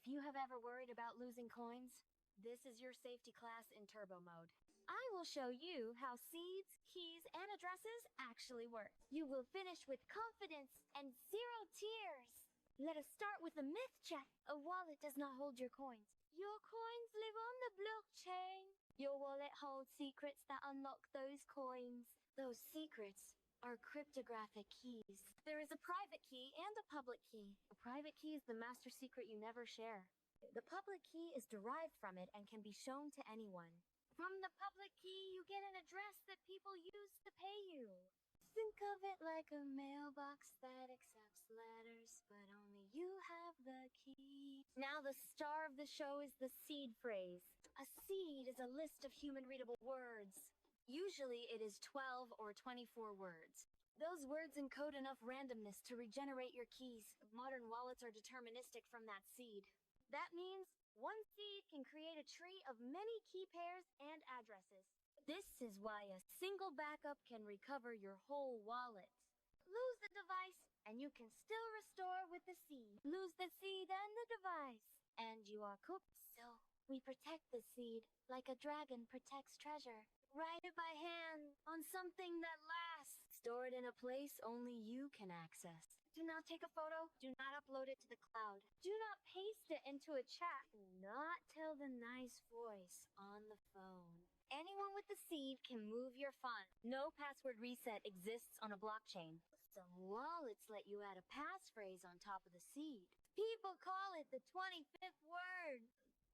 If you have ever worried about losing coins, this is your safety class in turbo mode. I will show you how seeds, keys, and addresses actually work. You will finish with confidence and 0 tears. Let us start with a myth check. A wallet does not hold your coins. Your coins live on the blockchain. Your wallet holds secrets that unlock those coins. Those secrets are cryptographic keys. There is a private key and a public key. A private key is the master secret you never share. The public key is derived from it and can be shown to anyone. From the public key, you get an address that people use to pay you. Think of it like a mailbox that accepts letters, but only you have the key. Now the star of the show is the seed phrase. A seed is a list of human-readable words. Usually it is 12 or 24 words. Those words encode enough randomness to regenerate your keys. Modern wallets are deterministic from that seed. That means one seed can create a tree of many key pairs and addresses. This is why a single backup can recover your whole wallet. Lose the device, and you can still restore with the seed. Lose the seed and the device, and you are cooked. So, we protect the seed like a dragon protects treasure. Write it by hand on something that lasts. Store it in a place only you can access. Do not take a photo. Do not upload it to the cloud. Do not paste it into a chat. Do not tell the nice voice on the phone. Anyone with the seed can move your funds. No password reset exists on a blockchain. Some wallets let you add a passphrase on top of the seed. People call it the 25th word.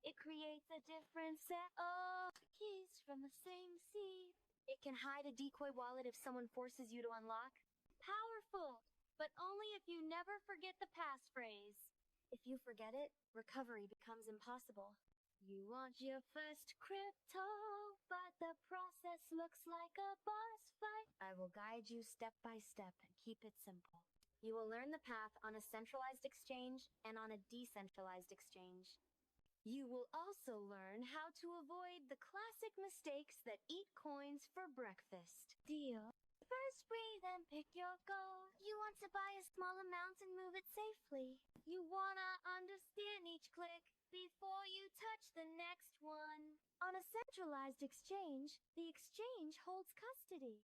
It creates a different set of keys from the same seed. It can hide a decoy wallet if someone forces you to unlock. Powerful, but only if you never forget the passphrase. If you forget it, recovery becomes impossible. You want your first crypto, but the process looks like a boss fight. I will guide you step by step and keep it simple. You will learn the path on a centralized exchange and on a decentralized exchange. You will also learn how to avoid the classic mistakes that eat coins for breakfast. Deal. First breathe and pick your goal. You want to buy a small amount and move it safely. You wanna understand each click before you touch the next one. On a centralized exchange, the exchange holds custody.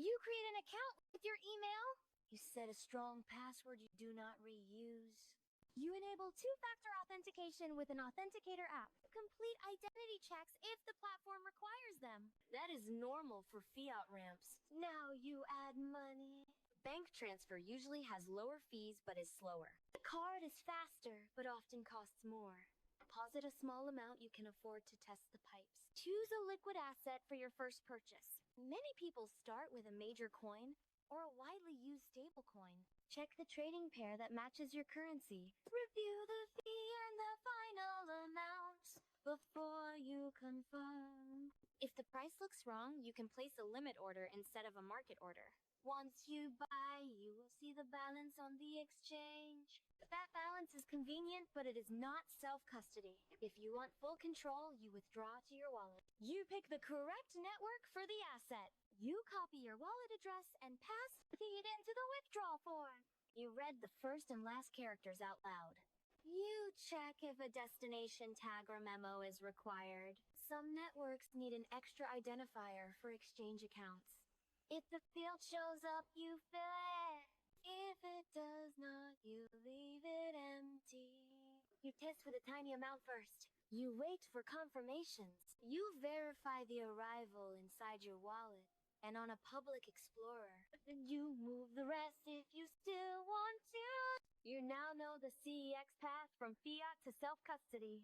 You create an account with your email. You set a strong password you do not reuse. You enable two-factor authentication with an authenticator app. Complete identity checks if the platform requires them. That is normal for fiat ramps. Now you add money. Bank transfer usually has lower fees but is slower. The card is faster but often costs more. Deposit a small amount you can afford to test the pipes. Choose a liquid asset for your first purchase. Many people start with a major coin or a widely used stablecoin. Check the trading pair that matches your currency. Review the fee and the final amount before you confirm. If the price looks wrong, you can place a limit order instead of a market order. Once you buy, you will see the balance on the exchange. That balance is convenient, but it is not self-custody. If you want full control, you withdraw to your wallet. You pick the correct network for the asset. You copy your wallet address and pass the feed into the withdrawal form. You read the first and last characters out loud. You check if a destination tag or memo is required. Some networks need an extra identifier for exchange accounts. If the field shows up, you fill it. If it does not, you leave it empty. You test with a tiny amount first. You wait for confirmations. You verify the arrival inside your wallet and on a public explorer. Then you move the rest if you still want to. You now know the CEX path from fiat to self-custody.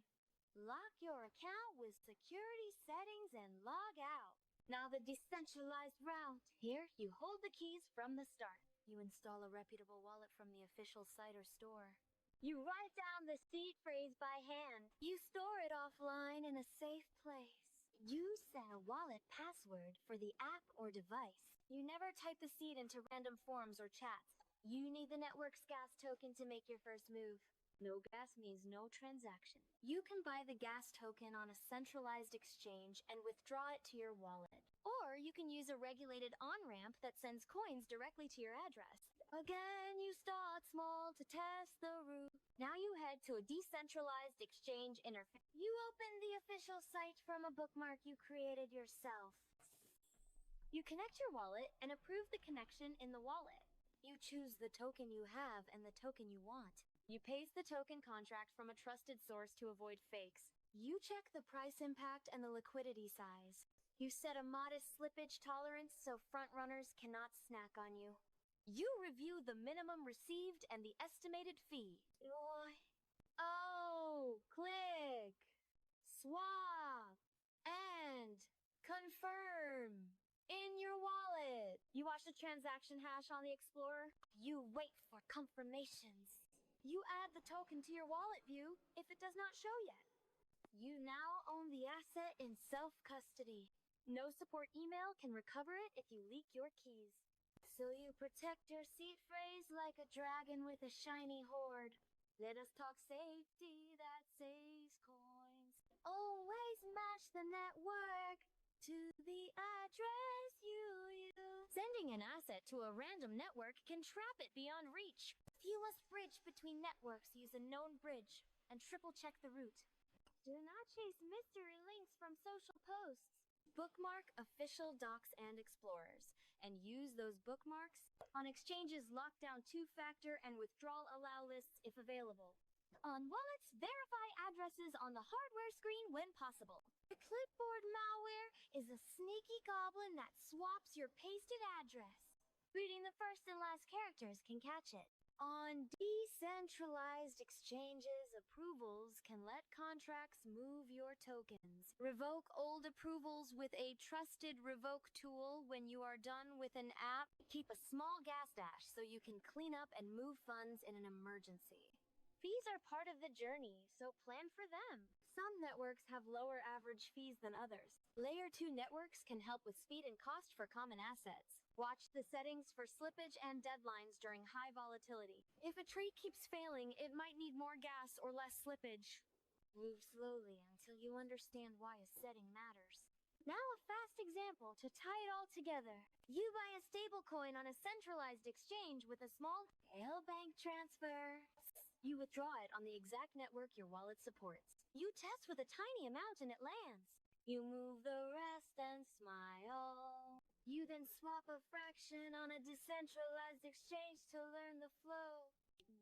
Lock your account with security settings and log out. Now the decentralized route. Here, you hold the keys from the start. You install a reputable wallet from the official site or store. You write down the seed phrase by hand. You store it offline in a safe place. You set a wallet password for the app or device. You never type the seed into random forums or chats. You need the network's gas token to make your first move. No gas means no transaction. You can buy the gas token on a centralized exchange and withdraw it to your wallet. Or you can use a regulated on-ramp that sends coins directly to your address. Again, you start small to test the route. Now you head to a decentralized exchange interface. You open the official site from a bookmark you created yourself. You connect your wallet and approve the connection in the wallet. You choose the token you have and the token you want. You paste the token contract from a trusted source to avoid fakes. You check the price impact and the liquidity size. You set a modest slippage tolerance so front runners cannot snack on you. You review the minimum received and the estimated fee. Oh, click, swap, and confirm in your wallet. You watch the transaction hash on the Explorer. You wait for confirmations. You add the token to your wallet view if it does not show yet. You now own the asset in self-custody. No support email can recover it if you leak your keys. So you protect your seed phrase like a dragon with a shiny hoard. Let us talk safety that saves coins. Always match the network to the address you use. Sending an asset to a random network can trap it beyond reach. If you must bridge between networks, use a known bridge and triple check the route. Do not chase mystery links from social posts. Bookmark official docs and explorers, and use those bookmarks on exchanges lockdown two-factor and withdrawal allow lists if available. On wallets, verify addresses on the hardware screen when possible. The clipboard malware is a sneaky goblin that swaps your pasted address. Reading the first and last characters can catch it. On decentralized exchanges, approvals can let contracts move your tokens. Revoke old approvals with a trusted revoke tool when you are done with an app. Keep a small gas dash so you can clean up and move funds in an emergency. Fees are part of the journey, so plan for them. Some networks have lower average fees than others. Layer 2 networks can help with speed and cost for common assets. Watch the settings for slippage and deadlines during high volatility. If a trade keeps failing, it might need more gas or less slippage. Move slowly until you understand why a setting matters. Now a fast example to tie it all together. You buy a stablecoin on a centralized exchange with a small bank transfer. You withdraw it on the exact network your wallet supports. You test with a tiny amount and it lands. You move the rest and smile. You then swap a fraction on a decentralized exchange to learn the flow.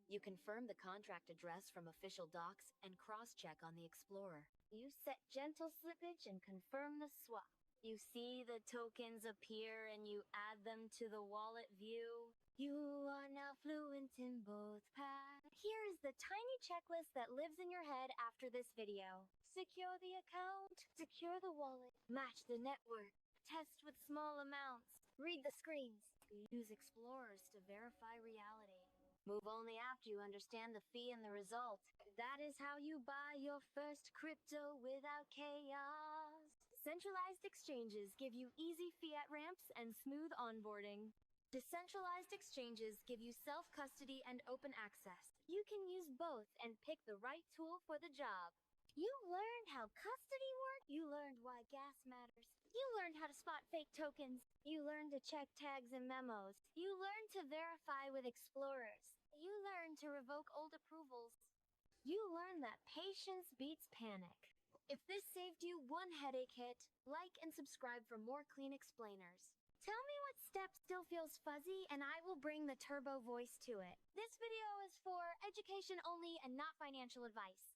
You confirm the contract address from official docs and cross-check on the Explorer. You set gentle slippage and confirm the swap. You see the tokens appear and you add them to the wallet view. You are now fluent in both paths. Here is the tiny checklist that lives in your head after this video. Secure the account, secure the wallet, match the network, test with small amounts, read the screens. Use explorers to verify reality. Move only after you understand the fee and the result. That is how you buy your first crypto without chaos. Centralized exchanges give you easy fiat ramps and smooth onboarding. Decentralized exchanges give you self-custody and open access. You can use both and pick the right tool for the job. You learned how custody works. You learned why gas matters. You learned how to spot fake tokens. You learned to check tags and memos. You learned to verify with explorers. You learned to revoke old approvals. You learned that patience beats panic. If this saved you one headache hit, like and subscribe for more clean explainers. Tell me what step still feels fuzzy and I will bring the turbo voice to it. This video is for education only and not financial advice.